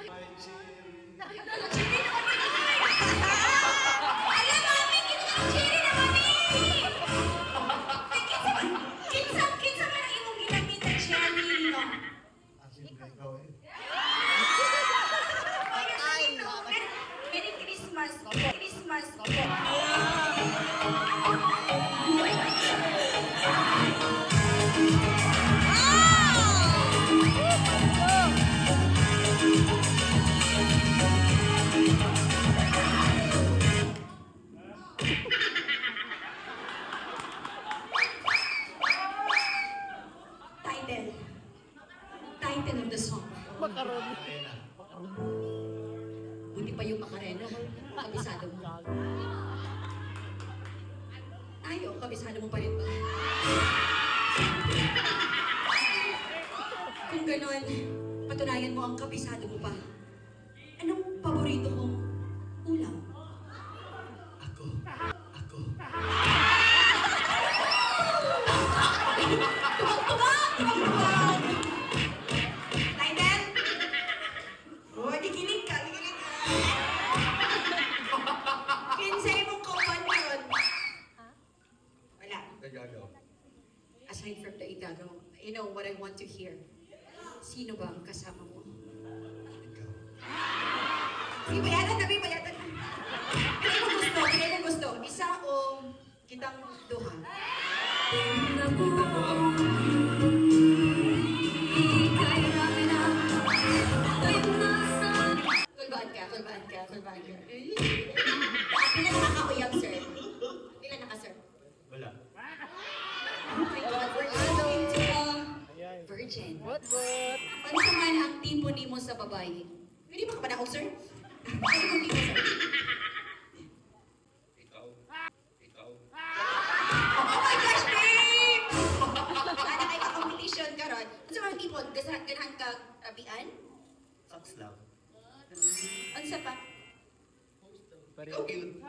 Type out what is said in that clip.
Cherry na kami! Alam mami, cherry na kami! Kinsa man ang imong ginamit na cherry, no? Siyempre ikaw eh. Merry Christmas! Christmas! Title of the song. Makaroni. Buti pa yung Macarena. Kabisado mo. Ayaw, kabisado mo pa rin ba? Kung ganon, patunayan mo ang kabisado mo pa. Anong paborito kong ulam? Ako. Tubag! Title? Oh, dikilig ka. Kinsay mong kauban yun? Wala. Nagagaw. Aside from the igagaw, you know what I want to hear? Sino ba ang kasama mo? Ikaw. Sige, bayatan. Kaya mo gusto. Isa o kitang duha? Kulbaan ka. Pila na nakakuyab, sir? Pila na ka, sir? Wala. Oh my God, we're talking to a virgin. What? Ano naman ang tipo nimo sa babae? Pwede ba ka ba na sir? Ano ang tipo, sir? Ikaw. Oh my gosh, babe! Wala kayo ka-competition karon. Ano sa mga tipo? Ganahan ka abian? Socks lang. Ano sa pa? Pare. Ikaw yun.